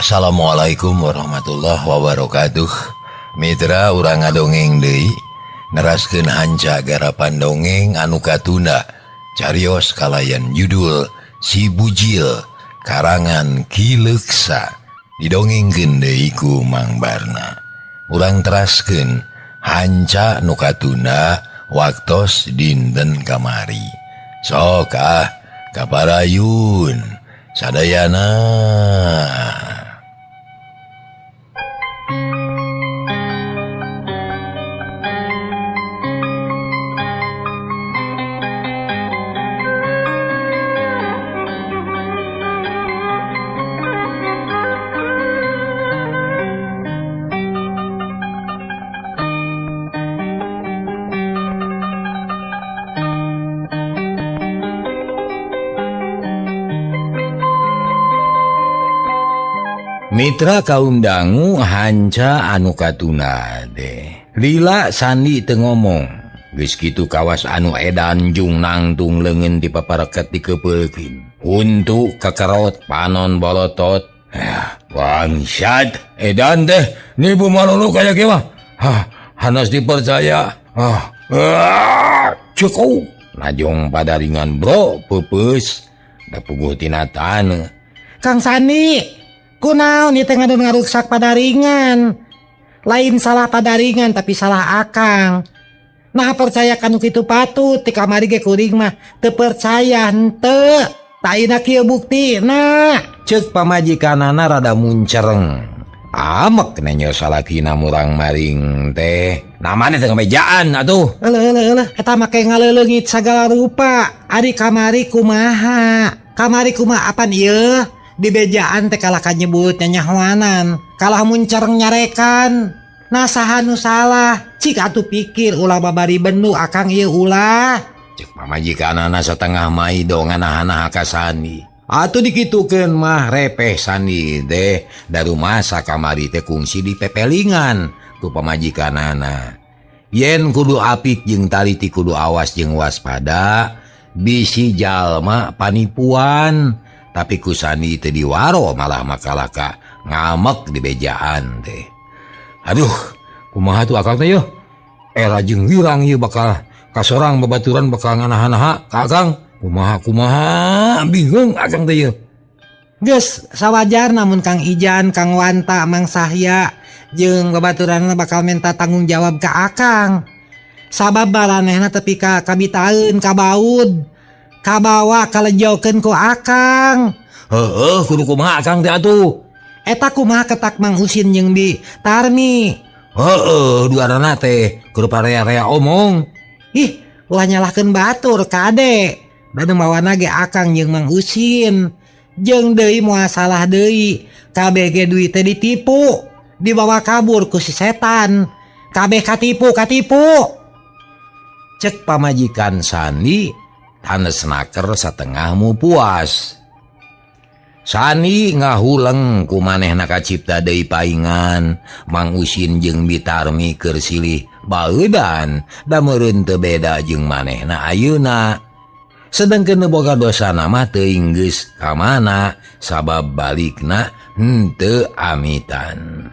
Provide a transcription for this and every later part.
Assalamualaikum warahmatullahi wabarakatuh. Mitra urang ngadongeng deui neraskeun hanca garapan dongeng anu katunda carios kalayan judul Si Bujil karangan Ki Leuksa didongengkeun deui ku Mang Barna. Urang teraskeun hanca nu katunda waktos dinten kamari. Sok kaparayun sadayana. Mitra kaum dangu hanca anu katuna deh. Lila sandi teu ngomong. Geus kitu kawas anu edan jung nangtung leungeun dipapareket dikepeulkeun. Untu kakerot panon bolotot. Bangsat edan teh nipu malulu kaya kieu mah. Hanas dipercaya. Cukup. Najong padaringan bro peupeus da puguh tina taneuh. Kang Sani, kunaon ieu teh ngaruksak padaringan. Lain salah padaringan tapi salah akang. Nah percaya kanu kitu patut ti kamari ge kuring mah teu percaya henteu. Ta ina kieu buktina. Ceuk pamajikanana rada muncereng. Amek nanya salakina murang maring teh. Namana teh ngamejaan atuh. Eueuh eta make ngaleuleungit sagala rupa. Ari kamari kumaha? Kamari kumaha apan ieu? Di bejaan teh kalah kanyebut nyanyahoanan, kalah muncereng nyarekan. Nah saha nu salah? Cik atuh pikir ulah babari bendu akang ieu ulah. Cek pamajikanana satengah mai dongana ka Sani. Atuh dikitukeun mah repeh Sani teh daru masa kamari teh kungsi di pepelingan ku pamajikanana. Yen kudu apik jeung taliti kudu awas jeung waspada, bisi jalma panipuan. Tapi ku Sani teu diwaro malah makalaka ngamek di bejaan teh. Aduh, kumaha tuh akang teh yeuh? Era jeung wirang ieu bakal kasorang babaturan bakal nganaha-naha ka akang. Kumaha bingung akang teh yeuh. Geus sawajarna mun Kang Ijan, Kang Wanta, Mang Sahya jeung babaturanna bakal minta tanggung jawab ka akang. Sabab baranehna tepi ka kabitaeun ka baud. Kabawa kalejaukeun ku akang. Kudu kumaha akang teh atuh? Eta kumaha ketak Mang Usin jeung Bi Tarmi. Duarana teh kudu parea-rea omong. Ih, ulah nyalahkeun batur kade. Dan mawana ge akang jeung Mang Usin. Jeung deui moal salah deui. Kabeh ge duit teh ditipu, dibawa kabur ku si setan. Kabeh katipu. Cek pamajikan Sani tanes naker satengahmu puas. Sani ngahuleng ku manehna kacipta deui paingan. Mang Usin jeung Bitarmi keur silih baeudan da meureun teu beda jeung manehna ayeuna. Sedengkeun boga dosana mah teuing geus ka mana sabab balikna henteu amitan.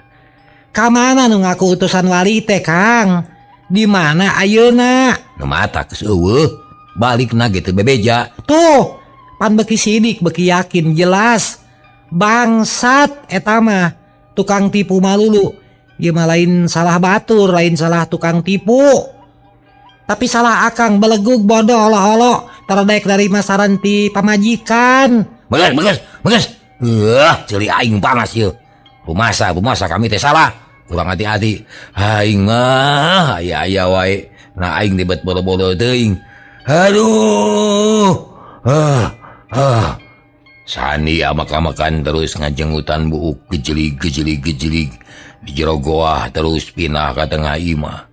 Ka mana nu ngaku utusan wali teh Kang? Di mana ayeuna? Nu mata geus eueuh. Balikna gitu bebeja. Tuh, pan beki sidik beki yakin jelas. Bangsat eta mah tukang tipu malulu. Ieu mah lain salah batur, lain salah tukang tipu. Tapi salah akang belegug bodoh holo-holo terdek dari masaran ti pamajikan. Beges. Ceuli aing panas yeuh. Bumasa kami teh salah. Kurang hati-hati. Aing mah aya wae. Nah aing dibet bolo-bolo teuing. Aduh. Sani amak-amakan terus ngajengutan buuk gejelig. Di jero goah terus pindah ka tengah imah.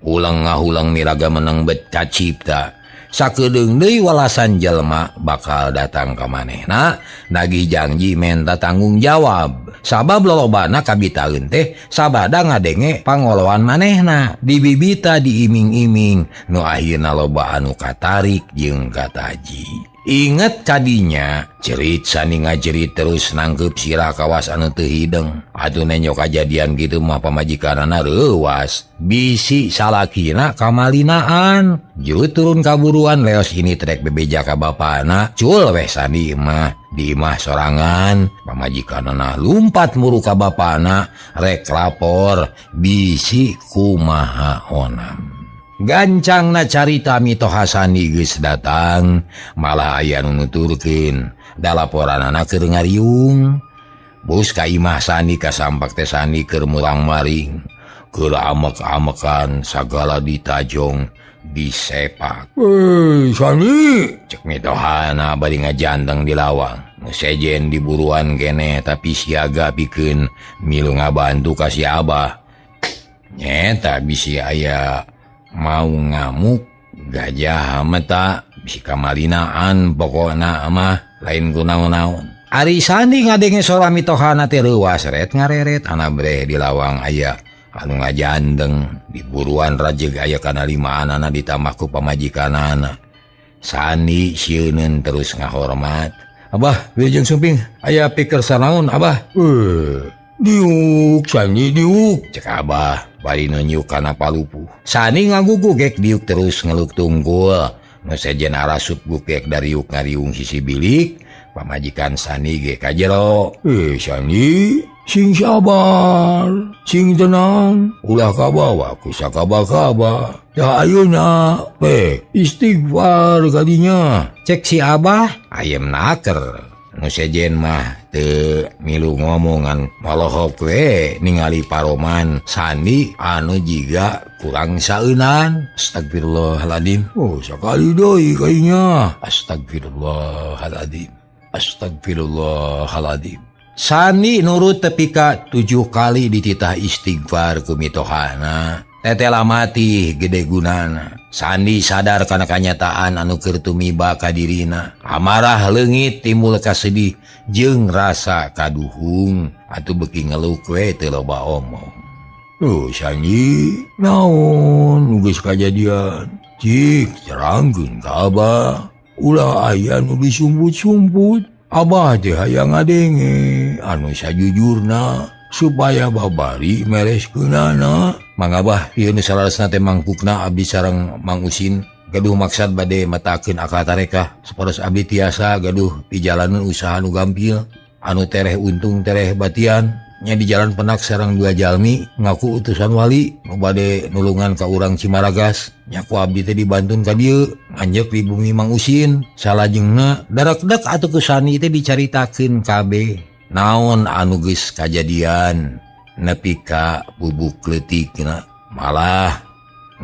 Ulang ngahulang miraga menang bet kacipta. Sakedeung deui walasan jelema bakal datang ka manehna nagih janji menta tanggung jawab. Sabab lolobana kabitaeun teh sabada ngadenge pangoloan manehna. Dibibita diiming-iming nu akhirna loba anu katarik jeung kataji. Ingat kadinya cerit sani ngajerit terus nangkep sirah kawas anu teu hideng. Atuh nenyok kajadian gitu mah pamajikanana reuwas. Bisi salakina kamalinaan. Juru turun kaburuan leos ini trek bebeja ka bapana. Cul weh sani mah di imah sorangan. Pamajikanana lumpat muru ka bapana rek lapor bisi kumaha onam. Gancang na carita mitoha sani geus datang, malah aya nu nuturkeun da laporanana keur ngariung. Bus ka imah sani kasampak teh sani keur mulang maring, keur amek-amekan sagala ditajong disepak. Sani, cek mitohana bari ngajanteng di lawang. Nu sejen di buruan kene tapi siaga pikeun milu ngabantu ka si Abah. Nyeta bisi aya mau ngamuk gajah mata bisi kamalinaan pokokna mah lain kunaon-naon. Ari sandi ngadenge sora mitohana teh reuwas ret ngareret anabreh di lawang aya anu ngajandeng di buruan rajeg aya kana 5 anana ditambah ku pamajikanana. Sandi sieuneun terus ngahormat. Abah, wilujeng sumping aya pikir sanaon Abah? Diuk Sani diuk, cek Abah bari nunjuk kana palupu. Sani ngagugugek diuk terus ngeluk tunggul. Nu sejen arasup gugek dari yuk ngariung sisi bilik. Pamajikan Sani ge ka jero. Sani, sing sabar, sing tenang. Ulah kabawa ku sakaba-kaba. Da ayeuna istighfar kadinya. Cek si Abah ayem naker. Nu sejen mah teu milu ngomongan malohok we ningali paroman Sani anu jiga kurang saeunan. Astagfirullahaladzim. Sakali deui kayaknya. Astagfirullahaladzim. Astagfirullahaladzim. Sani nurut tepi ka 7 kali dititah istighfar ku mitohana. Tetela mati gede gunana. Sandi sadar kana kanyataan anu keur tumiba ka dirina. Amarah leungit timbul ka sedih jeung rasa kaduhung atuh beuki ngeluk we teu loba omong. Sandi, naon nu geus kajadian? Cik cerangkeun ka Abah. Ulah aya nu disumput-sumput. Abah teh hayang ngadenge anu sajujurna supaya babari mereskeunana. Mang Abah ieu nu salaresna teh mangkukna abdi sareng Mang Usin gaduh maksad bade matakeun akal tarekah saporos abdi tiasa gaduh di jalaneun usaha nu gampil anu tereh untung tereh batian nya di jalan penak sareng 2 jalmi ngaku utusan wali nu bade nulungan ka urang Cimaragas. Nya ku abdi teh dibantun ka dieu anjeuk di bumi Mang Usin. Salajengna darak-dak atuh ku Sani teh dicaritakeun kabeh naon anu geus kajadian. Nepi ka bubuk leutikna malah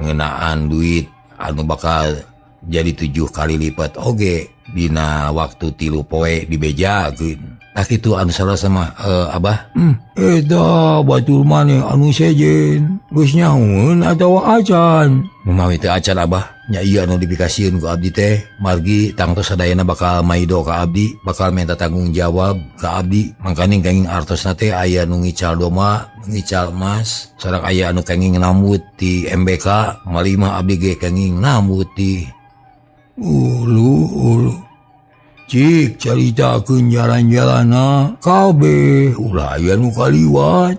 ngeunaan duit anu bakal jadi 7 kali lipat oge dina waktu 3 poe dibejakeun. Tah kitu anu salaresna mah Abah. Eta batur maneh anu sejen geus nyahoeun atawa acan? Mumawi teu acan Abah. Nya ieu anu dipikasieun ku abdi teh margi tangtos sadayana bakal maido ka abdi, bakal minta tanggung jawab ka abdi. Mangkana kenging artosna teh aya nu ngical doma, ngical emas, sareng aya anu kenging nambut ti MBK, malima abdi ge kenging nambut ti ulu. Cik caritakeun jalan-jalanna kabeh ulah aya nu kaliwat.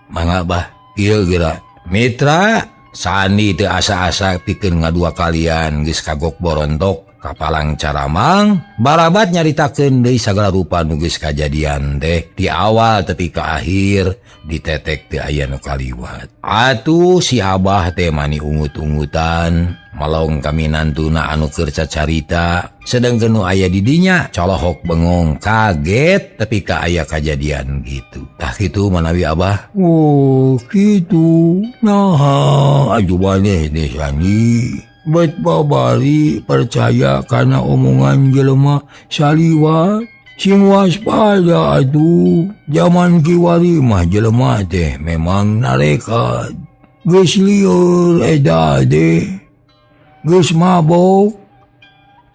Mangga Abah, ieu geura mitra Sani teu asa-asa pikeun ngadua kalian geus kagok borontok ka palang Caramang. Barabat nyaritakeun deui sagala rupa nu geus kajadian teh di awal tepi ka akhir ditetek teu aya nu kaliwat. Atuh si Abah teh mani ungut-ungutan malong kaminantuna anu keur cacarita sedengkeun nu aya di dinya colohok bengong kaget tepi ka aya kajadian gitu. Tah kitu manawi Abah. Kitu. Nah, aju maneh deh Sani. Bet babari percaya karena omongan jelema saliwat. Sing waspada atuh. Zaman kiwari mah jelema teh memang narekat. Geus lieur eda deh. Geus mabok.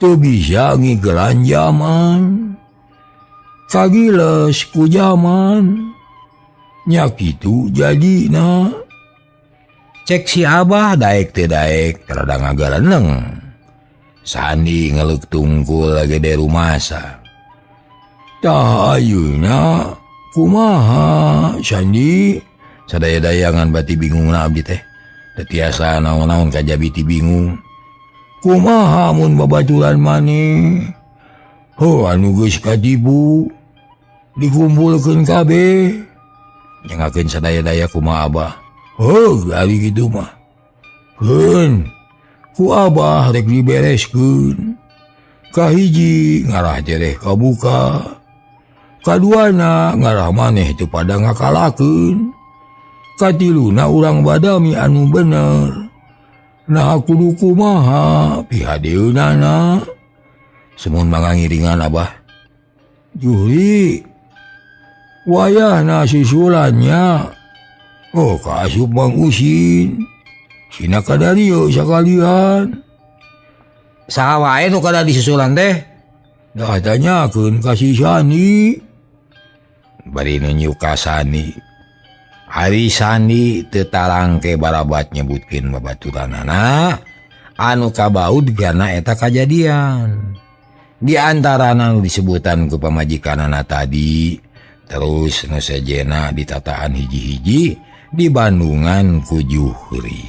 Teu bisa ngigelan zaman. Kagiles ku zaman. Nya kitu jadina. Cek si Abah daek teu daek rada ngagareneng. Sandi ngeluk tungkul gede rumasa. Tah ayeuna kumaha Sandi? Sadaya-dayangan bati bingung na abdi teh. Tetiasa naon-naon kajabi ti bingung. Kumaha mun babaturan maneh? Anu geus katipu dikumpulkeun kabeh. Nyangakeun sadaya-daya kumaha Abah. Ari kitu mah. Keun ku Abah rek dibereskeun. Kahiji ngarah jereh kabuka. Kaduana ngarah maneh teu pada ngakalakeun. Katiluna urang badami anu bener. Nah kudu kumaha pihadeunana. Semun mangangiringan Abah. Juhri wayahna susulannya. Kaasup Mang Usin. Sina kadario sakalian. Saha wae nu kada disusulan teh? Da tanyakeun ka si Sani. Bari nu nyuka Sani. Hari Sani teu tarangke barabat nyebutkeun babaturanana anu kabaud karena eta kajadian. Di antarana nu disebutan ku pamajikanana tadi, terus nu sejena ditataan hiji-hiji di Bandungan ku Juhri.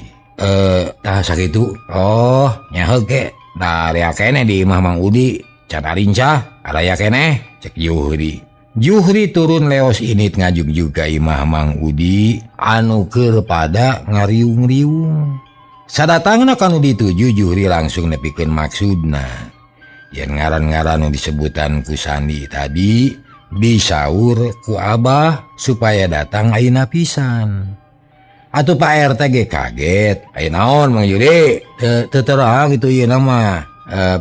Tah sakitu. Oh, nyaheug ke. Da rea keneh di imah Mang Udi, can arincah, araya keneh, cek Juhri. Juhri turun leos init ngajuk juga imah Mang Udi anu keur pada ngariung-riung. Sadatangna kanu dituju Juhri langsung nepikeun maksudna. Yen ngaran-ngaran nu disebutan ku Sandi tadi disaur ku Abah supaya datang ayeuna pisan. Atuh Pak RT ge kaget. Aya naon Mang Yudi? Teu terang kitu ieu mah.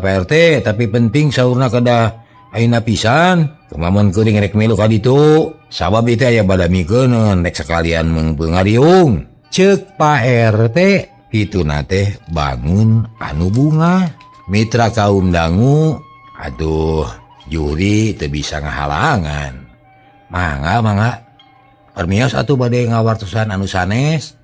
Pak RT tapi penting saurna kada ayeuna pisan. Kumamun kuring rek milu ka ditu. Sabab itu aya badamikeun rek sakalian meungariung. Ceuk Pak RT kituna teh bangun anu bunga. Mitra kaum dangu, aduh Juhri teu bisa ngahalangan. Mangga. Permios atuh bade ngawartosan anu sanes.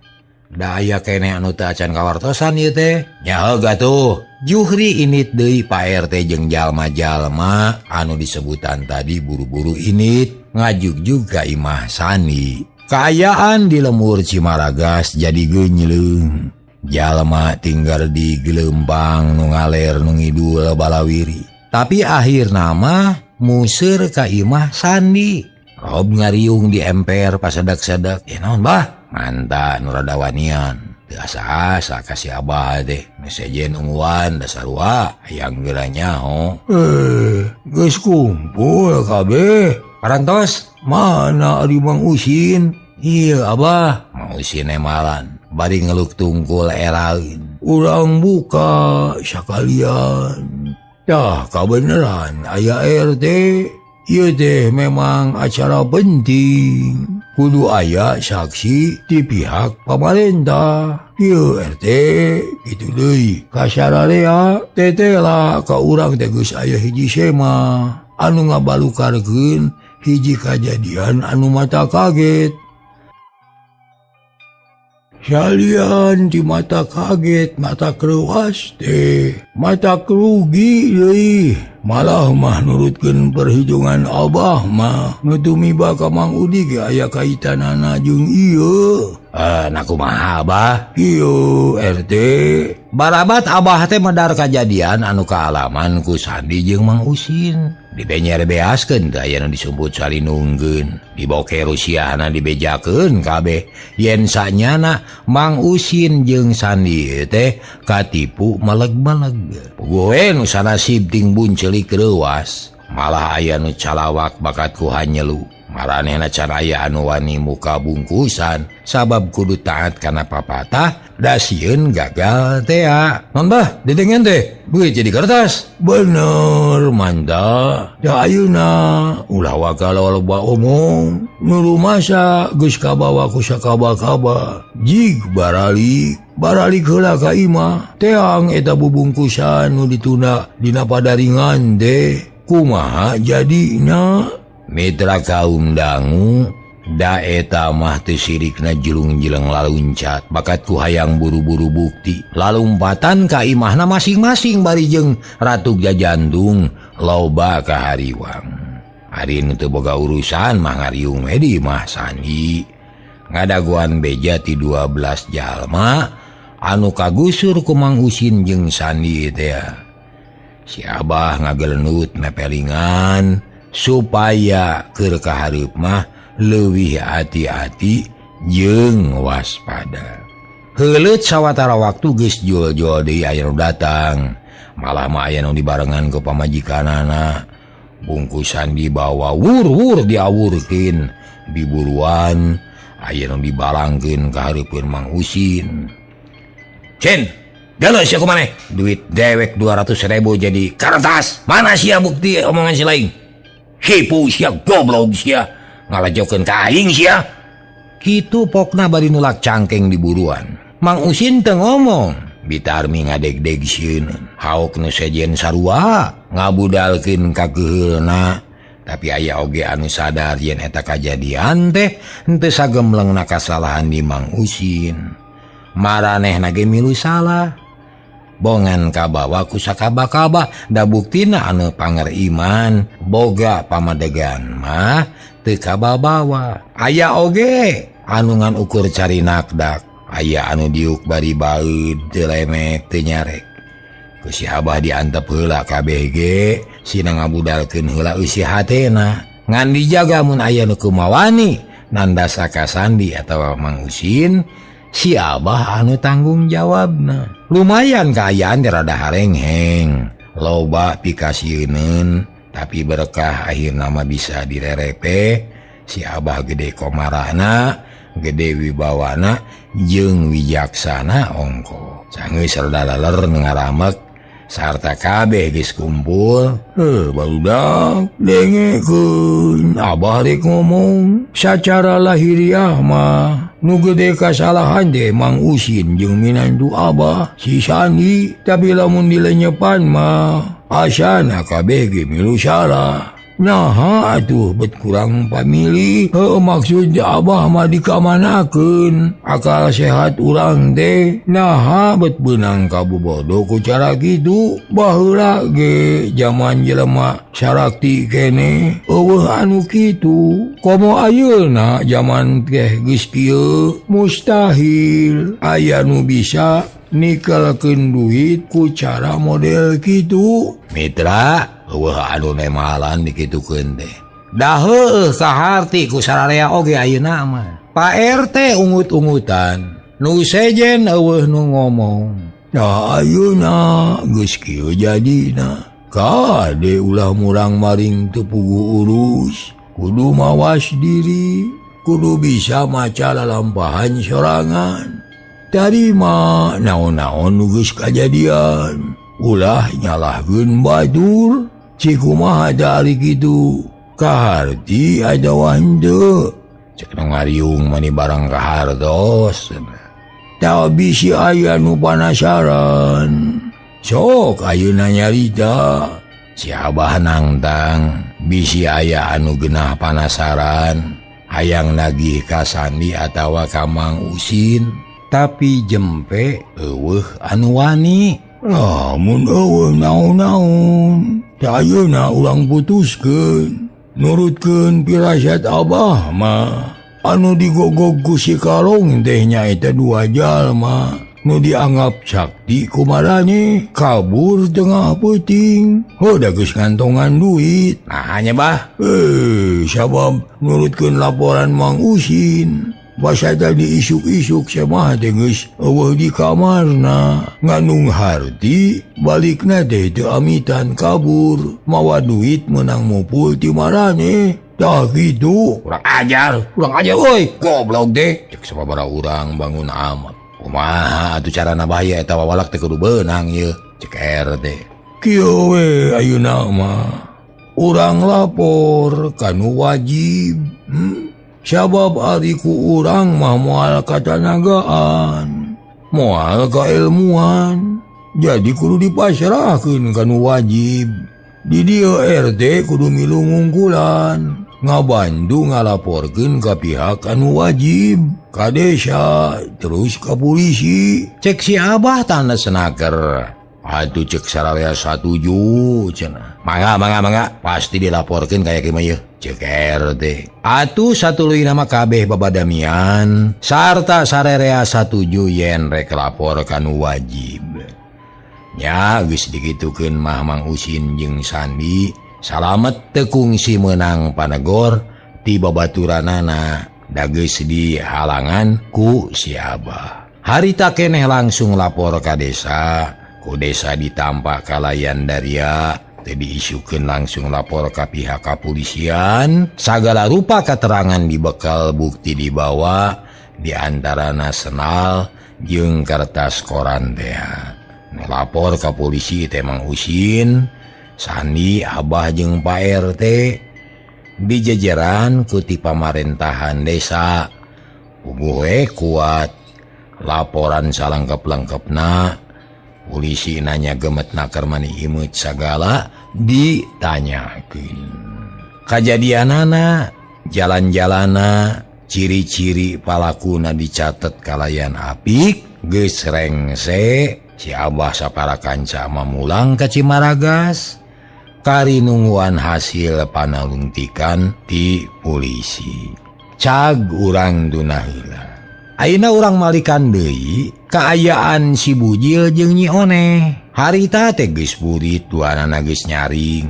Da aya keneh anu teu acan kawartosan ieu teh. Nyaheug atuh. Juhri init deui Pak RT jeung jalma-jalma anu disebutan tadi buru-buru init ngajuk juga imah Sani. Kaayaan di lemur Cimaragas jadi geunyeuleung. Jalma tinggal di gelembang nu ngaler nu ngidul balawiri. Tapi akhir nama museur ka imah Sandi. Rob ngariung di emper pasadak-sadak. Naon bah? Manta nu rada wanian. Asa-asa kasih Abah deh. Mesejen unguan dasarua hayang geranya geus kumpul kabeh. Parantos mana ari Mang Usin? Iya Abah. Mang Usin emalan. Bari ngeluk tungkul erain. Urang buka sakalian. Dah kabeneran aya RT. Ieu teh memang acara penting. Kudu aya saksi di pihak pamarentah. Ieu RT kitu deui. Kasararea tetela ka urang teh geus aya hiji sema anu ngabalukarkeun hiji kajadian anu mata kaget. Salian di mata kaget, mata kreuas teh, mata kerugi deui. Malah mah nurutkeun perhitungan Abah mah nu tumiba ka Mang Udi ge aya kaitanana jeung ieu. Nah kumaha Abah? Ieu RT. Barabat Abah teh medar kajadian anu kaalaman ku Sandi jeung Mang Usin. Dibenyer beaskeun teh aya nu disumput salinunggeun. Diboke Rusiana dibejakeun kabeh. Yen sanyana Mang Usin jeung Sandi teh katipu meleg-meleg. Puguh nu sanasib ting buncelik reuas. Malah aya nu calawak bakat ku hanyelu. Maranehna can aya anu wani muka bungkusan sabab kudu taat kana papatah da sieun gagal teh. Non bah didengen teh duit jadi kertas. Bener manda. Da ayeuna ulah wakala loba omong nu rumasa geus kabawa ku sakaba-kaba. Jig baralik heula ka imah teang eta bubungkusan nu ditunda dina padaringan teh. Kumaha jadina? Mitra kaum dangu Daeta mah teu sirikna jelung-jeleng laluncat bakat ku hayang buru-buru bukti lalumpatan ka imahna masing-masing bari jeung Ratu Jajandung loba ka hariwang. Ari nu teu boga urusan mah ngariung we di imah Sandi. Ngadaguan beja ti 12 jalma anu kagusur ku Mang Usin jeung Sandi teh. Si Abah ngagelenut mepelingan supaya keur kahareup mah leuwih hati-hati jeung waspada. Heuleut sawatara waktu geus jol-jol deui aya nu datang. Malah mah aya nu dibarengan ku pamajikanana. Bungkusan dibawa wur-wur diawurkeun. Diburuan aya nu dibalangkeun ka hareupeun Mang Usin. Cen, geuleuh sia kumaneh? Duit dewek 200.000 jadi kertas. Mana sia bukti omongan si lain? Hipu sia goblok sia. Ngalajokeun ka aing sia. Kitu pokna bari nulak cangkeng diburuan. Mang Usin teu ngomong, bitarmi ngadeg-deg sieun. Hauk nu sejen sarua ngabudalkeun ka geuheulna. Tapi aya oge anu sadar yen eta kajadian teh henteu sagemlengna kasalahan di Mang Usin. Maranehna ge milu salah. Bongan kabawa ku sakaba-kaba da buktina anu panger iman boga pamadegan mah teu kababawa. Aya oge anu ngan ukur cari nakdak, aya anu diuk bari baeud teu lemek teu nyarek. Ku si Abah diantep heula kabeh ge sina ngabudalkeun heula eusi hatena. Ngan dijaga mun aya nu kumawani nandasa ka Sandi atawa Mang Usin, si Abah anu tanggung jawabna. Lumayan kaayaan rada harengheng, loba pikasieun, tapi berkah akhirna mah bisa direrepe. Si Abah gede komarana, gede wibawana, jeung wijaksana ongko. Sanggeus rada leler ngaramek, sarta kabeh geus kumpul. Barudak dengekeun Abah rek ngomong. Sacara lahiriah mah nu gede kasalahan deh Mang Usin jeung minantu Abah si Sandi. Tapi lamun dilenyepan mah asana kabeh ge milu salah. Nah atuh bet kurang pamilih. Maksud Abah mah dikamanakeun akal sehat urang teh. Nah bet beunang kabobodo ku cara kitu. Baheula ge zaman jelema sarakti kene eueuh anu kitu. Komo ayeuna zaman teh geus kieu mustahil aya nu bisa nikelkeun duit ku cara model kitu. Mitra, eueuh anu nemalan dikitukeun teh. Da heueuh kaharti ku sararea oge ayeuna mah. Pak RT ungut-ungutan, nu sejen eueuh nu ngomong. Da ayeuna geus kieu jadina. Kade ulah murang maring teu puguh urus. Kudu mawas diri, kudu bisa maca lalampahan sorangan. Tarima naon-naon nu geus kajadian. Ulah nyalahkeun batur, cikumaha dari kitu. Kaharti ada wande. Cek ngariung mani barang kahartos. Tau bisi aya nu panasaran. Sok ayeuna nyarita. Si Abah nangtang bisi aya anu genah panasaran. Hayang nagih ka Sandi atawa ka Mang Usin. Tapi jempe eueuh anu wani. Mun eueuh naon-naon, teh ayeuna urang putuskeun. Nurutkeun pirasat Abah mah anu digogog ku si Kalong teh nyaeta 2 jalma nu dianggap sakti kumarane kabur tengah peuting. Da geus ngantongan duit. Nah nya Bah. Sabab nurutkeun laporan Mang Usin. Basa tadi isuk-isuk sama teh geus eueuh di kamarna. Ngandung harti balikna teh teu amitan kabur. Mawa duit menang mupul ti marane. Tah kitu. Kurang ajar euy. Goblok deh. Cek sababaraha urang bangun amat. Kumaha atuh carana bahaya eta wawalak teh kudu beunang ieu. Cek RT. Kieu we ayeuna mah urang lapor kanu wajib. Sabab ari ku urang mah moal katanagaan, moal kailmuan. Jadi kudu dipasrahkeun kanu wajib. Di dieu RT kudu milu ngungkulan. ngabantu ngalaporkeun ka pihak anu wajib, ka desa, terus ka polisi. Cek si Abah tanda senaker. Atuh cek sararea satuju cenah. Mangga, pasti dilaporkeun kayak kieu mah ieu. Cek RT. Atuh satuluy nama kabeh babadamian sarta sararea satuju yen rek lapor kanu wajib. Nya geus digitukeun mah Mang Usin jeung Sandi salamet teu kungsi meunang panegor ti babaturanana da geus dihalangan ku si Abah. Harita keneh langsung lapor ka desa. Ku desa ditampak kalayan daria teu diisukeun langsung lapor ka pihak kapolisian. Sagala rupa keterangan dibekal bukti dibawa diantarana senal jeung kertas koran teh. Lapor ka polisi teh Mang Usin, Sandi, Abah jeung Pak RT dijejeran ku ti pamarentahan desa. Puguh kuat laporan salengkep-lengkepna. Polisi nanya gemet nakar mani imut sagala ditanyakeun. Kajadianana, jalan-jalana, ciri-ciri palakuna dicatet kalayan apik, geus rengse. Si Abah saparakanca mamulang ka Cimaragas kari nungguan hasil panalungtikan ti polisi. Cag urang duna heula. Ayeuna urang malikan deui kaayaan si Bujil jeung Nyi Oneh. Harita teh geus burit duanana geus nyaring.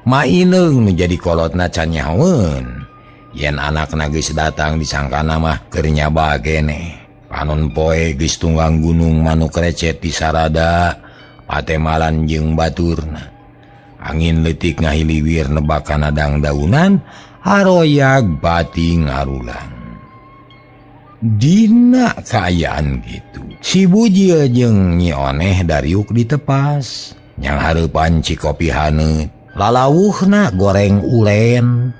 Maineung nu jadi kolotna can nyahoeun. Yen anakna geus datang disangkana mah keur nyaba keneh. Panon poe geus tunggang gunung manuk recet di sarada patemalan jeung baturna. Angin leutik ngahiliwir nebakan adang daunan haroyag bating arulang. Dina kaayaan gitu si Bujil jeung Nyi Oneh dariuk ditepas. Nyang hareupan cikopi haneut lalawuhna goreng ulen.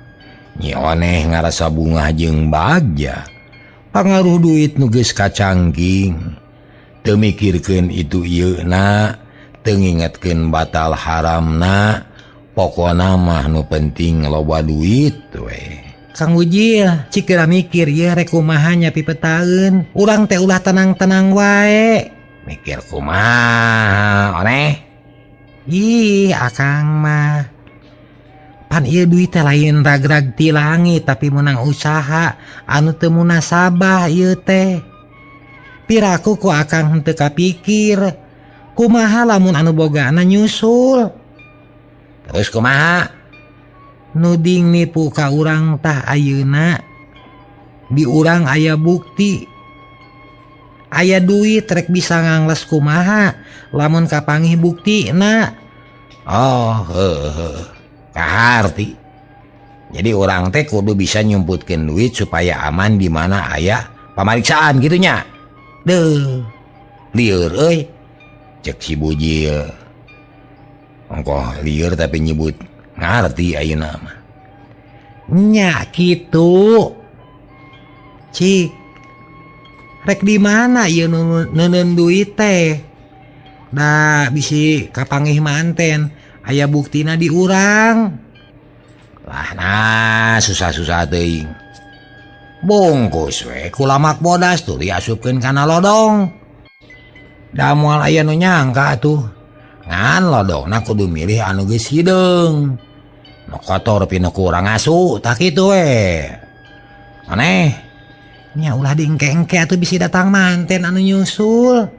Nyi Oneh ngarasa bungah jeung bagja. Pangaruh duit nu geus kacangking. Teu mikirkeun itu ieuna, teu ngingetkeun batal haramna. Pokona mah nu penting loba duit we. Kang Bujil, cikira mikir ya rek kumaha nyapi petaeun. Urang teh ulah tenang-tenang wae. Mikir kumaha, Oneh? Ih, akang mah. Pan ieu duit teh lain ragrag ti langit tapi menang usaha anu teu munasabah ieu teh. Piraku ku akang henteu kapikir. Kumaha lamun anu bogana nyusul? Terus kumaha? Nuding nipu ka urang tah ayeuna. Di urang aya bukti. Aya duit rek bisa ngangles kumaha lamun kapanggih buktina. Oh, kaharti. Jadi orang teh kudu bisa nyumputkeun duit supaya aman di mana aya pamariksaan gitu nya. Deuh, lieur euy. Cek si Bujil. Ongkoh lieur tapi nyebut ngarti ayeuna mah. Nya kitu. Cik. Rek di mana ieu neuneun duit teh? Da bisi kapanggih manten. Aya buktina di urang. Lah nah susah-susah teuing. Bungkus we ku lamak bodas tuh diasupkeun kana lodong. Da moal aya nu nyangka tuh. Ngan lodongna kudu milih anu geus hideung. Nu kotor pinu kurang asu tak kitu we. Aneh. Nya ulah diengke-engke atuh bisi datang manten anu nyusul.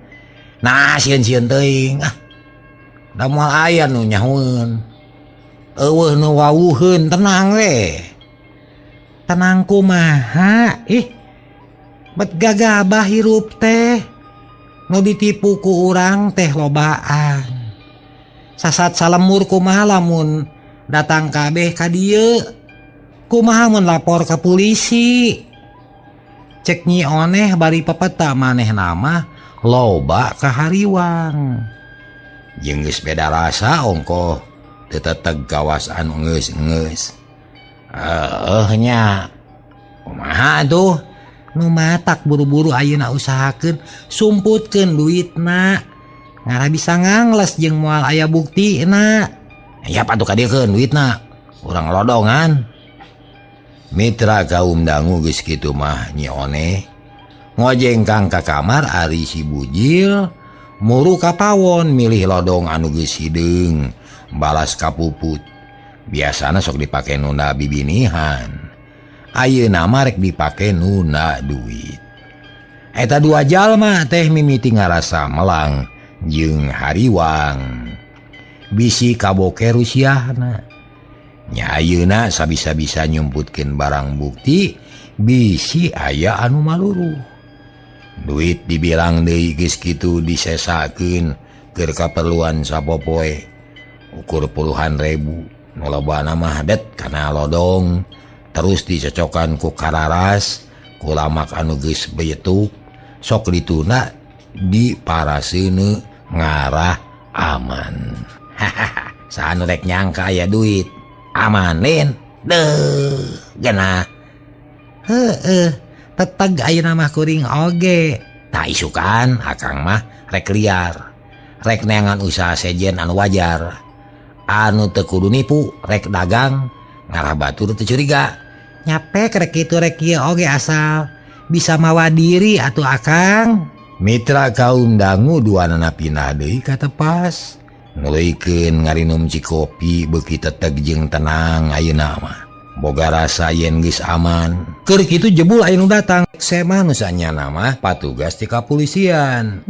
Nah sieun-sieun teuing. Da moal aya nu nyahoeun. Eueuh nu wawuheun tenang we. Tenang kumaha? Bet gagabah hirup teh. Nu ditipu ku urang teh lobaan. Sasat salemur kumaha lamun datang kabeh ka dieu. Kumaha mun lapor ka polisi. Cek Nyi Oneh bari pepeta manehna mah loba kahariwang. Jeung geus beda rasa ongkoh teu teteg gawas anu geus-geus. Nya kumaha tuh? Nu matak buru-buru ayeuna usahakeun sumputkeun duitna. Ngara bisa ngangles jeung moal aya buktina. Ya patuh kadiekeun duitna. Urang lodongan. Mitra kaum dangu geus kitu mah Nyi One ngojengkang ka kamar ari si bujil muru ka pawon milih lodong anu geus hideung balas kapuput. Biasana sok dipake nunda bibinihan, ayeuna mah rek dipake nunda duit. Eta dua jalma teh mimiti ngarasa melang jeung hariwang bisi kaboke rusiahna. Nya ayeuna sabisa-bisa nyumputkeun barang bukti bisi aya anu maluruh. Duit dibilang deui geus kitu disesakeun keur kaperluan sapopoe ukur puluhan ribu. Nu lobana mah det kana lodong terus dicocokan ku kararas ku lamak anu geus beyetuk sok dituna diparaseun ngarah aman. Hahaha sanu rek nyangka aya duit aman lin deuh genah. Teteg ayeuna mah kuring oge. Tak isukan akang mah rek liar, rek neangan usaha sejen anu wajar, anu teu kudu nipu, rek dagang ngarah batur teu curiga. Nyapek rek kitu rek ieu oge asal bisa mawa diri atuh akang. Mitra kaum dangu duanana pindah deui ka tepas, nuluykeun ngarinum cikopi beuki teteg jeung tenang ayeuna mah. Boga rasa yen geus aman. Keur kitu jebul aya nu datang. Sema nu sanyana mah patugas ti kapolisian.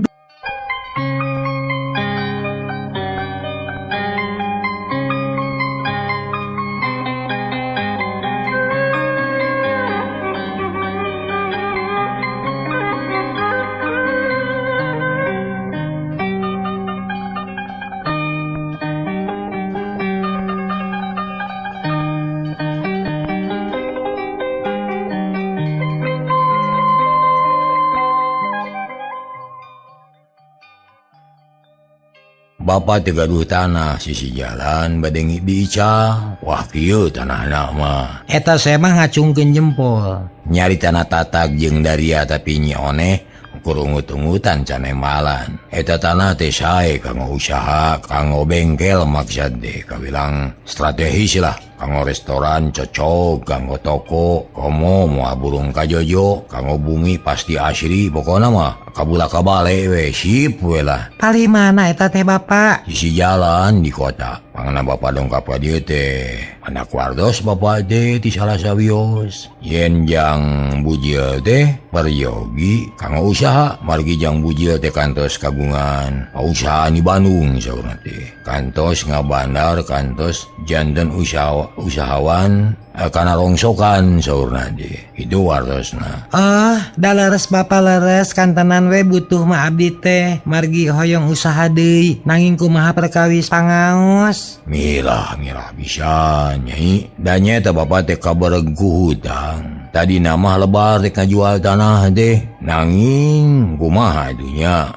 Bapak tegaduh tanah sisi jalan badengi diica. Wah kieu tanahna mah. Eta saya mah ngacungkeun jempol. Nyari tanah tatak jeung daria tapi Nyi One ukur ungut-ungutan can emalan. Eta tanah teh sae kanggo usaha, kanggo bengkel maksud deh kabilang strategis lah. Kanggo restoran cocok, kanggo toko, komo moal burung kajojo, kanggo bumi pasti asri pokona mah kabula kabale we sip we lah. Pali mana eta teh bapak? Sisi jalan di kota. Pangana bapak dongkap ka dieu teh. Anak wardos bapak teh ti salah sawios. Yen jang bujil teh peryogi kanggo usaha, margi jang bujil teh kantos kagungan usaha di Bandung saurna teh. Kantos ngabandar, kantos janten usahawan kana rongsokan saurna teh. Itu wardosna. Da leres bapak leres kantenan we butuh mah abdi teh margi hoyong usaha deui nanging kumaha perkawis pangaos. Mirah bisa nyai. Da nya eta bapak teh kabareg ku hutang. Tadi nama lebar rek ngajual tanah teh nanging kumaha dunya.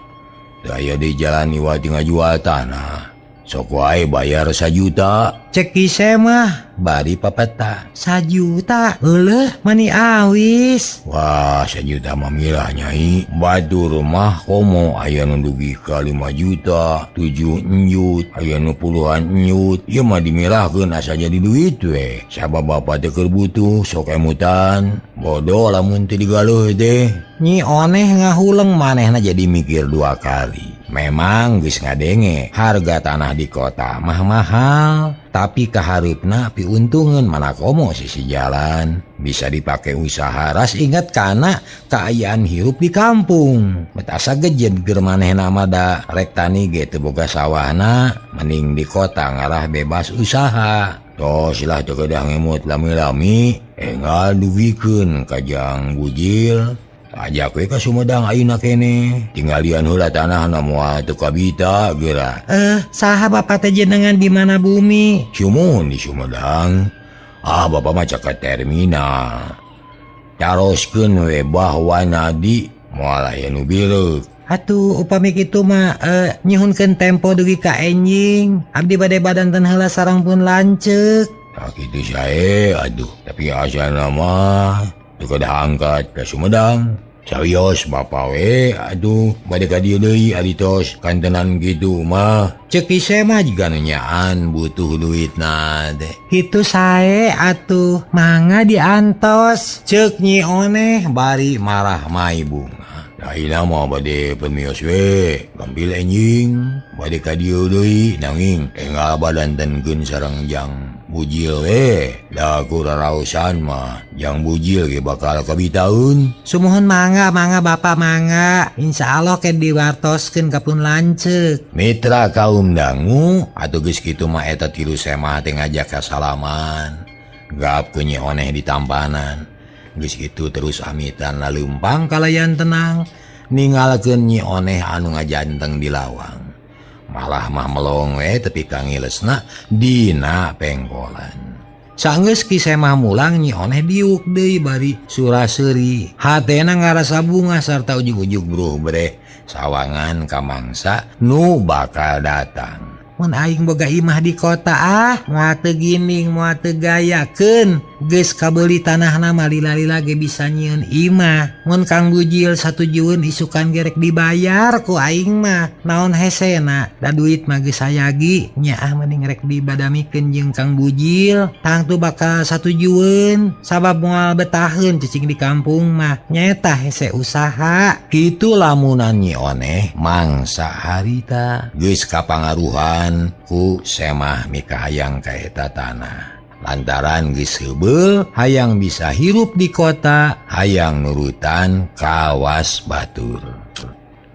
Daya di jalan iwati ngajual tanah. Sok wae bayar 1 juta. Cek kise mah bari papeta 1 juta. Heuleuh mani awis. Wah 1 juta mah mirah nyai. Batur mah komo aya nu dugi ka 5 juta, 7 enyut, aya nu puluhan enyut. Ieu mah dimirahkeun asa jadi duit we. Sabab bapak teh keur butuh sok emutan. Bodoh lamun teu digaluh teh. Nyi One ngahuleng Manehna jadi mikir 2 kali. Memang geus ngadenge harga tanah di kota mah mahal, tapi kaharupna piuntungan mana komo sisi jalan bisa dipake usaha. Ras ingat kana kaayaan hirup di kampung. Betasa gejet ger manehna mah da rek tani ge teu boga sawahna, mending di kota ngarah bebas usaha. Tos lah teu kedah ngemut lami-lami enggal dugikeun ka jang bujil. Ajak we ka Sumedang ayeuna kene. Tinggalian heula tanahna moal teu kabita geura. Saha bapak teh jenengan di mana bumi? Sumuhun di Sumedang. Bapak mah cak ka terminal. Caroskeun we bahwa nadi moal aya nu bireuk. Atuh upami kitu mah nyuhunkeun tempo dugi ka enjing. Abdi bade badanten heula sareng pun lanceuk. Tak kitu sae aduh, tapi asalna mah teu kedah angkat ka Sumedang. Serius Bapak aduh bade ka dieu deui aditos kantenan gitu mah. Cek ise mah jiga nyaan butuh duitna teh. Itu sae atuh mangga diantos. Cek Nyi Oneh bari marah mai bunga. Daina mah bade pemios we, gambil enjing, bade ka dieu deui nanging enggal badantenkeun sareng Jang Bujil we. Da ku rarausan mah Jang Bujil ge bakal kabitaeun. Sumuhun mangga Bapak mangga. Insyaallah ke diwartoskeun kapun lanceuk. Mitra kaum dangu atuh geus kitu mah eta tilu semah teh ngajak kasalaman. Gap ku Nyi Oneh di tampanan. Geus kitu terus amitan laleumpang kalayan tenang ninggalkeun Nyi Oneh anu ngajanteng di lawang. Malah mah melong we tepi ka ngilesna dina pengkolan. Sanggeus kisah mah mulang Nyi Oneh diuk deui bari suraseuri. Hatena ngarasa bunga sarta ujug-ujug bruh breh sawangan ka mangsa nu bakal datang. Mun aing boga imah di kota moal teu gining moal teu gayakeun geus kabeuli tanahna mah lila-lila ge bisa nyieun imah. Mun Kang Bujil satujueun isukan gerek dibayar ku aing mah naon hesena da duit mah geus sayagi nyaah mending rek dibadamikeun jeung Kang Bujil tang tu bakal satujueun sabab moal betaheun cicing di kampung mah nyaeta hese usaha. Kitu lamunan Nyi Oneh mangsa harita geus kapangaruhan ku semah mika hayang ka eta tanah. Lantaran geus heubeul hayang bisa hirup di kota, hayang nurutan kawas batur.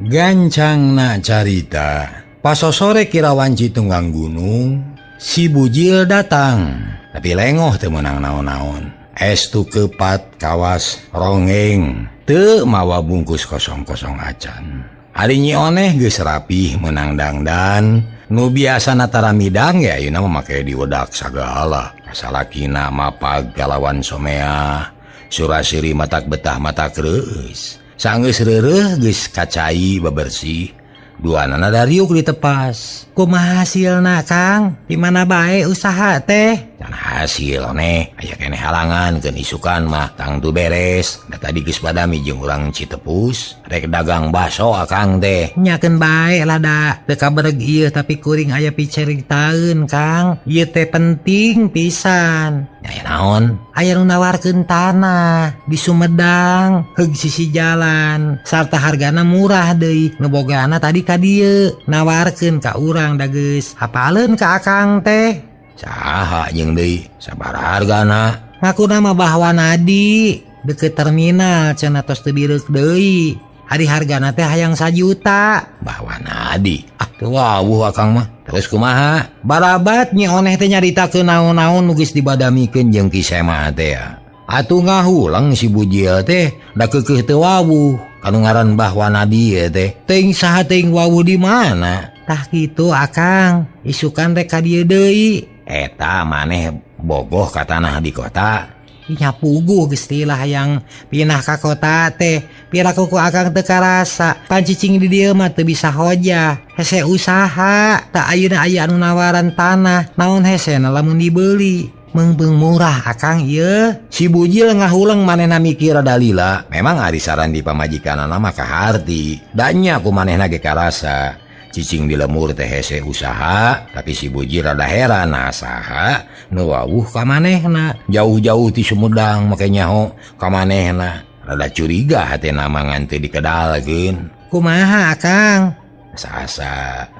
Gancangna carita, pasosore kirawan Citunggang gunung, si Bujil datang, tapi lengoh teu meunang naon-naon. Estu kepat kawas rongeng, teu mawa bungkus kosong-kosong acan. Ari Nyi Oneh geus rapih meunang dangdan, nu biasa natara midang ya ayeuna mah make diwedak sagala. Kasalakina mapag kalawan somea, surasiri matak betah matak reus. Sanggeus reureuh geus kacai bebersih, duanana dariuk ditepas. Kumaha hasilna Kang? Di mana bae usaha teh? Can hasil Oneh, aya keneh halangan keun isukan mah tang tu beres. Da tadi geus badami jeung urang Citepus, rek dagang baso akang teh. Nyakeun bae lah da. Teu kabereg ieu tapi kuring aya picaritaeun Kang. Ieu teh penting pisan. Aya naon? Aya nu nawarkeun tanah di Sumedang, heug sisi jalan, sarta hargana murah deui. Nu bogana tadi ka dieu nawarkeun ka urang da geus hafaleun ka akang teh. Saha jeung deui? Sabaraha hargana? Ngakuna mah bahwa Nadi deket terminal cenah tos teu direuk deui. Ari hargana teh hayang 1 juta. Bahwa Nadi. Teu wawuh akang mah. Terus kumaha? Barabat Nyi Oneh teh nyaritakeun naon-naon nu geus dibadamikeun jeung kisah mah teh. Atuh ngahulang si Bujil teh da keukeuh teu wawuh. Kanu ngaran Bahwa Nadi teh. Teuing saha teuing wawuh di mana? Tah kitu akang, isukan rek ka dieu deui. Eta maneh bogoh ka tanah di kota. Nya puguh Gusti lah yang pinah ka kota teh. Piraku ku akang teu karasa. Pancicing di dieu mah teu bisa hoja. Hese usaha. Tak ayeuna aya anu nawaran tanah. Naon hesena lamun dibeuli? Meungpeung murah akang ieu. Si Bujil ngahulang manehna mikir dalila. Memang ari saran di pamajikanana mah kaharti. Da nya ku manehna ge karasa. Cicing di lemur teh hese usaha, tapi si Bujil rada heran saha nu wawuh ka manehna. Jauh-jauh ti Sumedang make nyaho ka manehna. Rada curiga hatena mangan teu dikedalkeun. Kumaha akang? Asa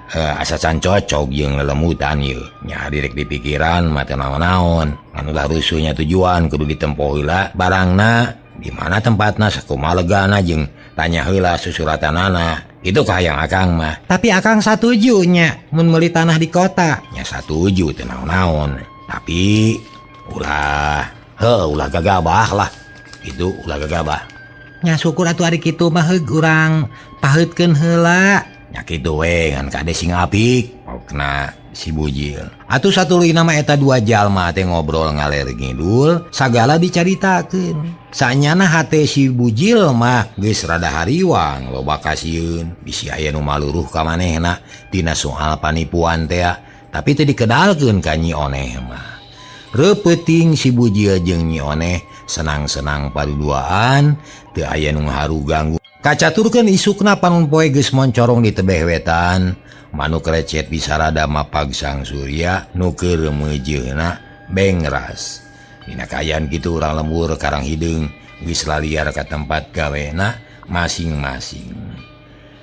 can cocok jeung lelemutan ieu. Nya direk di pikiran mah teu naon-naon. Anu lah rusuhnya tujuan kudu ditempo heula barangna. Di mana tempatna sakumaha legana jeung tanya heula susuratanana. Itu kahayang akang mah. Tapi akang satuju nya mun meuli tanah di kota. Nya satuju teu naon-naon. Tapi ulah gagabah lah. Itu ulah gagabah. Nya syukur atuh ari kitu mah heug urang paheutkeun heula. Nya kitu we ngan kade sing apik. Pokna si Bujil. Atuh satuluyna mah eta 2 jalma teh ngobrol ngaler ngidul, sagala dicaritakeun. Sanyana hate si Bujil mah geus rada hariwang loba kasieun. Bisi aya nu maluruh ka manehna tina soal panipuan teh, tapi teu dikedalkeun ka Nyi Oneh mah. Repeuting si Bujil jeung Nyi Oneh senang-senang paduaan teu aya nu ngaharu ganggu. Kacaturkeun isukna pangun poe geus moncorong di tebeh wetan, manuk recet disarada mapag sang surya nu keur meujeuhna bengras. Dina kaayaan kitu urang lembur karang hideung geus laliar ka tempat gawena masing-masing.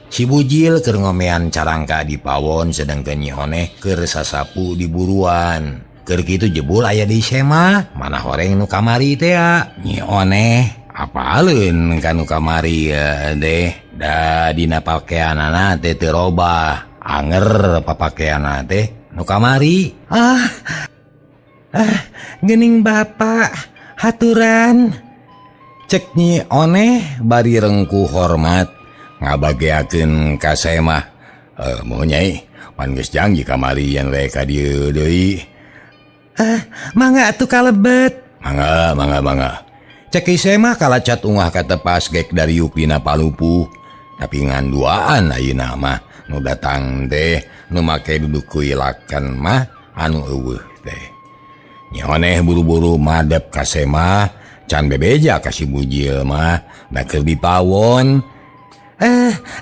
Si Bujil keur ngomean carangka di pawon sedangkeun Nyi Oneh keur sasapu di buruan. Keur kitu jebul aya di Sema, mana horeng nu kamari teh ya. Nyi Oneh apaleun ka nu kamari deh. Da dina pakeanana teh teu robah. Anger papakeanana teh nu kamari. Geuning Bapak, haturan. Cek Nyi Oneh bari rengku hormat ngabageakeun ka Sema. Moh Nyai, pan geus janji kamari yen we ka dieu deui. Mangga atuh kalebet. Mangga. Cek Sema kalacat ungah katepas gek dari dina palupuh. Tapi ngan duaan ayeuna mah nu datang teh nu make duduk kuilakan mah anu eueuh teh. Nyi Oneh buru-buru madep ka Sema, can bebeja ka si Bujil mah da keur di pawon.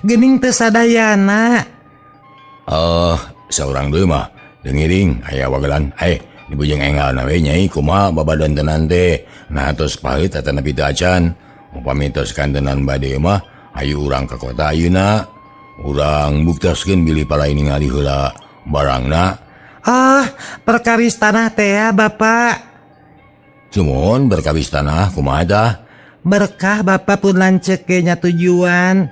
Geuning teu sadayana. Saurang deui mah dengiring aya wagelan. Di bujeng enggalna we Nyai kumaha babadantenan teh. Nah tos pahit eta nepi teu acan. Upami tos kantenan bade mah hayu urang ka kota ayeuna. Urang buktoskeun bilih palai ningali heula barangna. Perkawis tanah teh ya Bapak. Sumuhun berkawis tanah kumaha tah? Berkah Bapak pun lanceuk ge nya tujuan.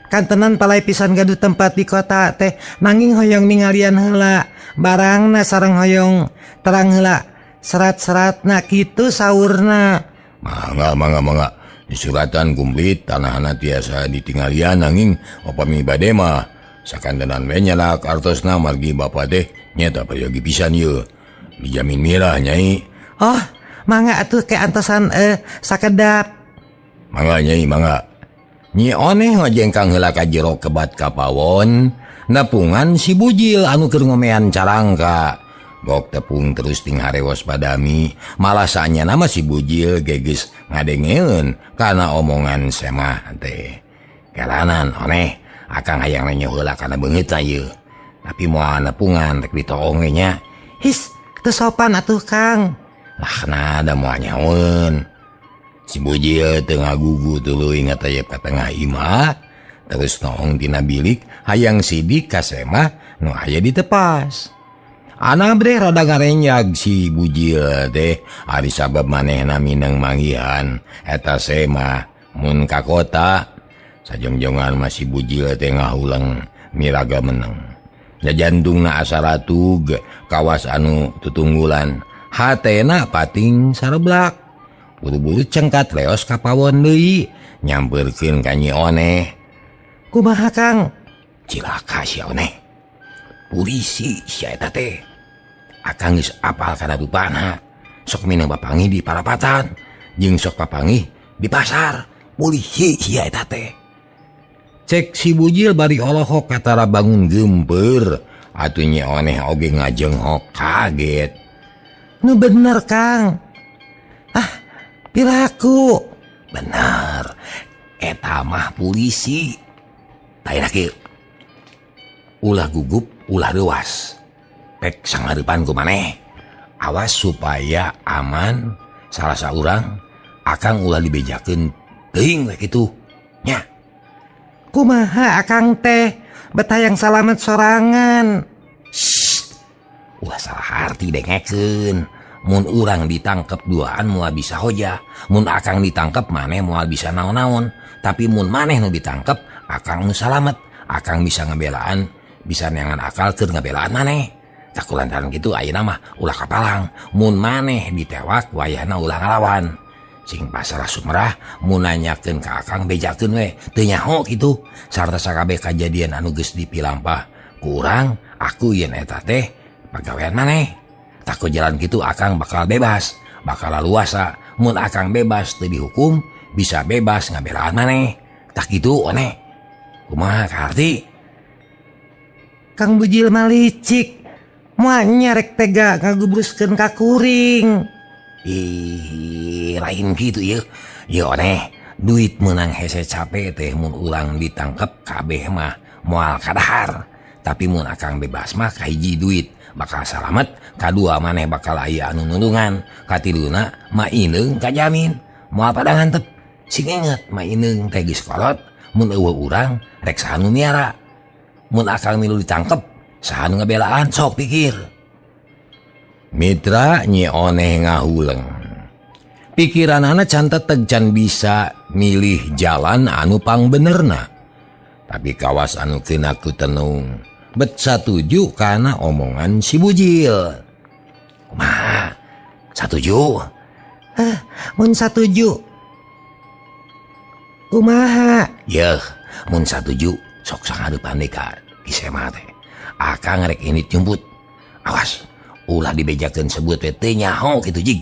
Kantenan palai pisan gaduh tempat di kota teh, nanging hoyong ningalian heula barangna sareng hoyong terang heula serat-seratna kitu saurna. Mangga. Di suratan kumplit tanahna tiasa ditinggalian nanging upami bade mah sakantenan we nyala kartosna margi bapa teh nyata peryogi pisan ieu. Dijamin mirah Nyai. Mangga atuh ke antosan sakedap. Mangga Nyai, mangga. Nyi Oneh ngojengkang heula ka jero kebat ka pawon, nepungan si Bujil anu keur ngomean carangka. Gok tepung terus ting harewos padami, malah saanyana mah si Bujil geges ngadengeun kana omongan Sema teh. Kalanan Oneh, akang hayang nanya heula kana beungeut ieu. Tapi moal nepungan rek ditoong ge nya. His, teu sopan atuh Kang. Lah da moal nyaeun. Si Bujil teu ngagugu tuluy ngatayep ka tengah imah, terus noong tina bilik hayang sidik ka Sema nu aya di tepas. Anabreh rada ngarenyag si Bujil teh ari sabab manehna mineng manggihan eta Sema mun ka kota. Sajongjongan masih Bujil teh ngahuleng miraga meneng. Jajantungna asa ratug kawas anu tutunggulan, hatena pating sareblak. Buru-buru cengkat leos ka pawon deui nyampeurkeun ka Nyi Oneh. Kumaha Kang? Cilaka si Oneh. Polisi sia eta teh. Akang geus apal kana rupana. Sok minang papanggih di parapatan jeung sok papanggih di pasar. Polisi sia eta teh. Cek si Bujil bari olohok katara bangun gempeur. Atuh Nyi Oneh oge ngajenghok kaget. Nu bener Kang. Piraku. Bener, eta mah polisi. Lain kieu. Ulah gugup, ulah leuwas. Pek sangarepan ku maneh. Awas supaya aman salah saurang akang ulah dibejakeun teuing we kitu nya. Kumaha akang teh? Betayang salamet sorangan. Ulah salah arti dengekeun. Mun urang ditangkep duaan moal bisa hoja, mun akang ditangkep maneh moal bisa naon-naon. Tapi mun maneh nu ditangkep akang nu salamet, akang bisa ngebelaan, bisa neangan akal keur ngebelaan maneh. Tak kulantaran kitu ayeuna mah ulah kapalang, mun maneh ditewak wayahna ulah ngalawan. Sing pasrah sumrah mun nanyakeun ka akang bejakeun we, teu nyaho kitu. Sarta sakabeh kajadian anu geus dipilampah ku urang, aku yen eta teh pagawean maneh. Takut jalan gitu akang bakal bebas, bakal laluasa. Mun akang bebas teu dihukum, bisa bebas ngabelaan maneh. Tak gitu Oneh. Kumaha karti? Kang Bujil mah licik. Moal nyarek tega ngagubruskeun ka kuring. Ih, lain gitu ya. Ya oneh, duit menang hese capek teh mun ulang ditangkep kabeh mah moal kadahar. Tapi mun akang bebas mah kahiji duit bakal salamet, kadua maneh bakal aya anu nulungan, katiluna mah ineung kajamin. Moal pada ngantep. Sing inget mah ineung teh geus kolot, mun eueuh urang rek saha nu miara. Mun akang milu ditangkep, saha nu ngabelaan sok pikir. Mitra Nyi Oneh ngahuleng. Pikiranana can teteg can bisa milih jalan anu pangbenerna. Tapi kawas anu keuna ku tenung, bet satuju kana omongan si bujil. Kumaha? Satuju? Mun satuju. Kumaha? Yeuh, mun satuju sok sangadepan deui ka Kisema teh. Akang rek init nyumput. Awas, ulah dibejakeun sebut we teu nyaho kitu jig.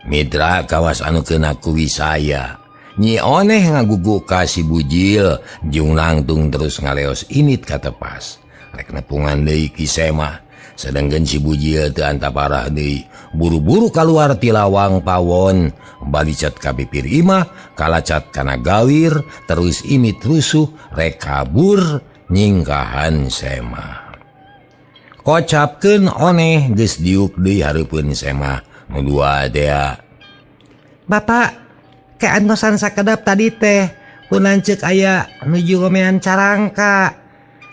Mitra kawas anu keuna ku wisaya. Nyi Oneh ngagugu ka si bujil jeung langtung terus ngaleos init ka tepas. Rek nepungan deui Kisema. Sedengkeun si bujil teu antaparah deui, buru-buru kaluar ti lawang pawon, balicat ka bibir imah, kalacat kana gawir, terus imit rusuh rek kabur nyingkahan Sema. Kocapkeun Oneh geus diuk deui hareupeun Sema nu dua dea. Bapak, keantosan sakedap tadi teh pun lanceuk aya nuju ngomean carangka.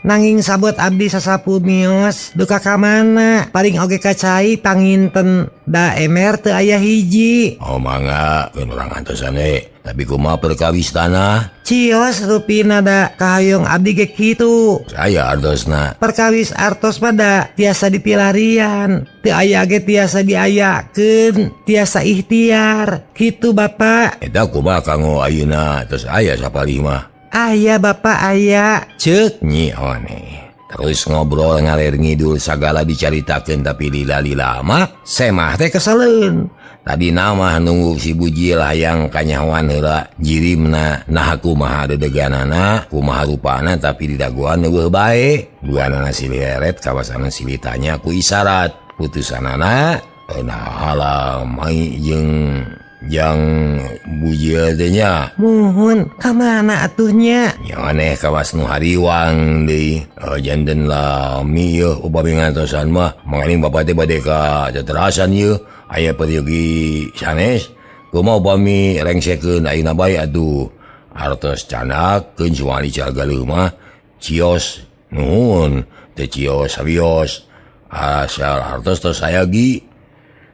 Nanging sabot abdi sasapu mios duka ka mana, paling oge ka cai panginten da emer teu aya hiji. Oh mangga keun urang antosan we, tapi kumaha perkawis tanah? Cios rupina da kahayong abdi ge kitu. Saya artosna. Perkawis artos pada tiasa dipilarian, teu aya ge tiasa diayakeun, tiasa ikhtiar. Kitu Bapak. Eta kumaha kanggo ayeuna tos aya sapalih mah? Aya Bapak aya. Ceuk Nyi Oneh. Terus ngobrol ngalir ngidul sagala dicaritakeun tapi lila-lila mah Semah teh keseleun. Tadi nama nunggu si bujil hayang kanyahoan heula jirimna nah kumaha dedeganana, kumaha rupana tapi didaguan eueuh bae. Duanana silih eret kawasan silih tanya ku isyarat. Putusanana halah mai jeung bujil teh nya. Muhun, ka mana atuhnya? Nyi Oneh kawas nu hariwang deui. Janten lami yeuh upami ngantosan mah mangani bapak teh bade ka teterasan yeuh. Aya peryogi sanes. Kumaha upami rengsekeun ayeuna bae atuh. Artos canak keun suwali calgaleuh mah cios. Nuhun, teu cios sabios. Asal artos tos aya gi.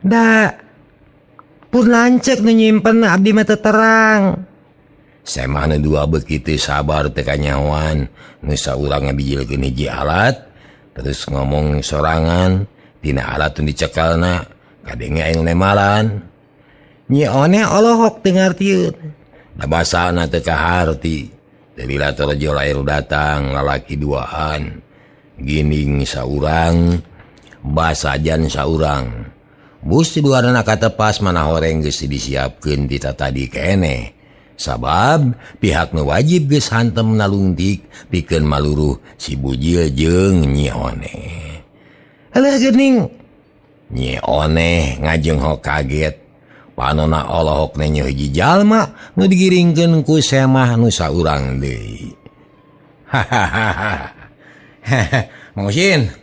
Da pun lanceuk nu nyimpen abdi mah teu terang. Semah nu dua bekitu sabar teu kanyahoan, nu saurang ngabijilkeun hiji alat, terus ngomong sorangan, tina alat nu dicekelna, kadenge aya nu nemalan. Nyi Oneh olohok teu ngartieun. Da basana teu kaharti, dari latorjo lair datang lalaki duaan, gining saurang, basajan saurang. Bus ti duanana katepas mana horeng geus disiapkeun ti tadi keneh. Sabab pihak nu wajib geus hantem nalungtik pikeun maluruh si bujil jeung Nyi Oneh. Alah geuning. Nyi Oneh ngajenghok kaget. Panonna olahok nenyo hiji jalma nu digiringkeun ku Semah nu saurang deui. Hahaha. Mang Usin,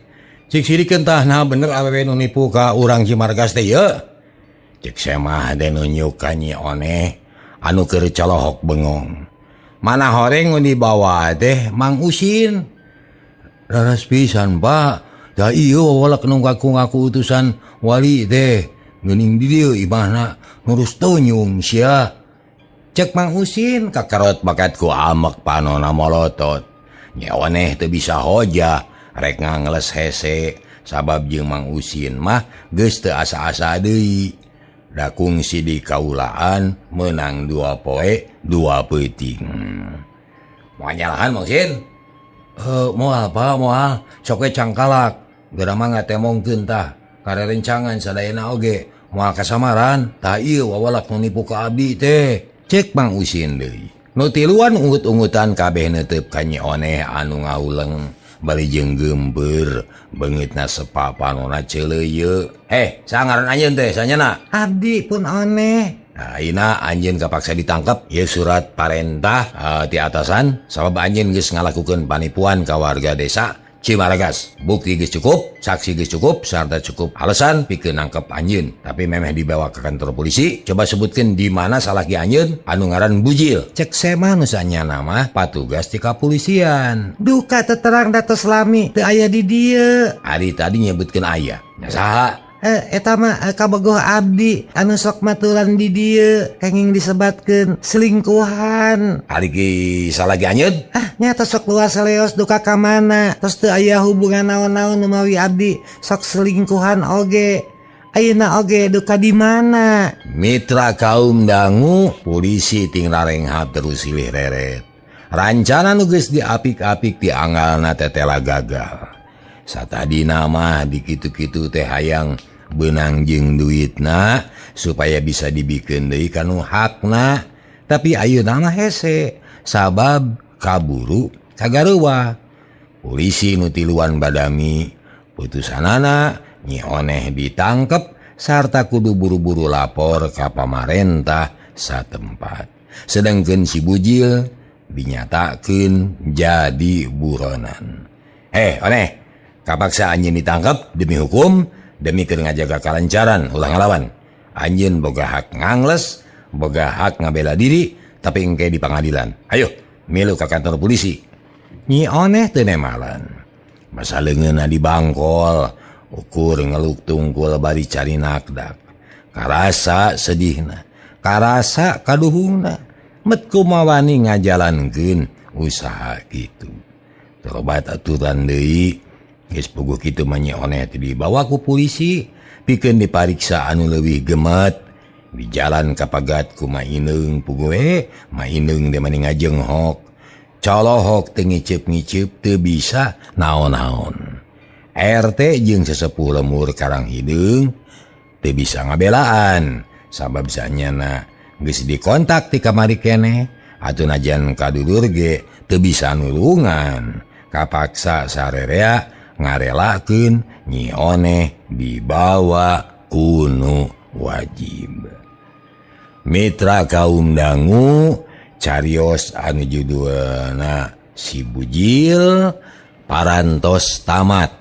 cik sidikeun tah nah bener awewe nu nipu ka urang Cimargas teh yeuh. Cik Semah teh nunjuk ka Nyi Oneh anu keur colohok bengong. Mana horeng nu dibawa teh Mang Usin. Raras pisan Pak, da ieu walak nu ngaku-ngaku utusan wali teh. Geuning di dieu imahna ngurus tunyung sia. Cek Mang Usin kakarot bakat ku amek panonna molotot. Nyi Oneh teu bisa hoja rek ngangles hese sabab jeung Mang Usin mah geus teu asa-asa deui. Da kungsi di kaulaan menang 2 poe 2 peuting. Moal nyalahan Mang Usin? Moal Pak, moal. Sok we cangkalak. Geura mangga temongkeun tah. Karerencangan sadayana oge moal kasamaran. Tah ieu wawalak nu nipu ka abdi teh. Cek Mang Usin deui. Nu tiluan ungut-ungutan kabeh neuteub ka Nyi Oneh anu ngahuleng bali jeung gember beungitna sepapanona ceuleuyeuk. Sangaran anjeun teh sanyana? Abdi pun oneh. Ayeuna anjeun kapaksa ditangkap. Ieu surat parentah ti atasan sabab anjeun geus ngalakukeun panipuan ka warga desa Cimaragas. Bukti geus cukup, saksi geus cukup, sarta cukup alasan pikeun nangkep anjeun. Tapi memeh dibawa ke kantor polisi. Coba sebutkeun di mana salaki anjeun anu ngaran Bujil. Cek semah nu sanyana mah patugas ti kapolisian. Duka teterang datos lami teu aya di dieu. Ari tadi nyebutkeun aya. Nya saha? Eta mah kabogoh abdi anu sok maturan di dieu kenging disebatkeun selingkuhan. Ari ki salagi anjeun? Nyata sok luas leos duka ka mana. Tos teu aya hubungan naon-naon nu mawi abdi sok selingkuhan oge. Ayeuna oge duka di mana? Mitra kaum dangu, polisi ting rarenghat terus silih reret. Rancana nu geus diapik-apik dianggalna tetela gagal. Satadina mah dikitu-kitu teh hayang beunang jeung duitna supaya bisa dibikeun deui kanu hakna. Tapi ayeuna mah hese sabab kaburu kagarewa. Polisi nu tiluan badami putusanana Nyi Oneh ditangkep sarta kudu buru-buru lapor ka pamarentah satempat. Sedangkeun si Bujil dinyatakeun jadi buronan. Oneh, kapaksa anjeun ditangkap demi hukum, demi keur ngajaga kalancaran ulah ngalawan. Anjeun boga hak ngangles, boga hak ngabela diri, tapi engke di pengadilan. Ayo, milu ka kantor polisi. Nyi Oneh teu nemalan. Masa leungeunna di bangkol, ukur ngeluk tungkul bari cari nakdak. Karasa sedihna, karasa kaduhungna, met kumawani ngajalankeun usaha kitu. Tobat aturan deui. Geus puguh kitu mah Nyi Oneh teh dibawa ku polisi pikeun dipariksa anu leuwih gemet. Di jalan kapagat ku Maineung puguh Maineung teh mani ngajenghok. Colohok teu ngiceup-ngiceup teu bisa naon-naon. RT jeung sesepuh lemur Karanghideung teu bisa ngabelaan sabab sanyana geus dikontak ti kamari keneh. Atuh najan kadulur ge teu bisa nulungan. Kapaksa sarerea ngarelakeun Nyi Oneh dibawa kunu wajib. Mitra kaum dangu, carios anu judulna si Bujil parantos tamat.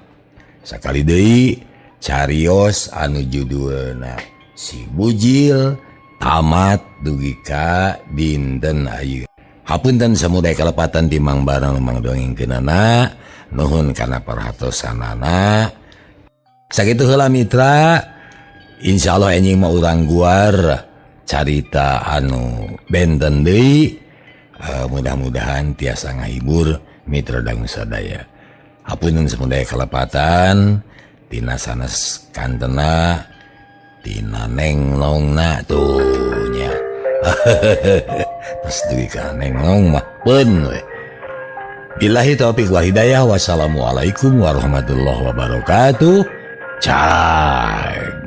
Sakali deui carios anu judulna si Bujil tamat dugi ka dinten ayeuna. Hapunten samuday kalepatan timang barang lumang dongengkeunana. Nuhun kana perhatosanana. Sakitu heula mitra. Insyaallah enjing mah urang guar carita anu benten deui. Mudah-mudahan tiasa ngahibur mitra dangu sadaya. Hapunten samuday kalepatan tina sanes kantena tina nenglongna tuh nya. Tas dugi ka nenglong mah peun we. Billahi taufiq wal hidayah. Wassalamualaikum warahmatullahi wabarakatuh. Cag.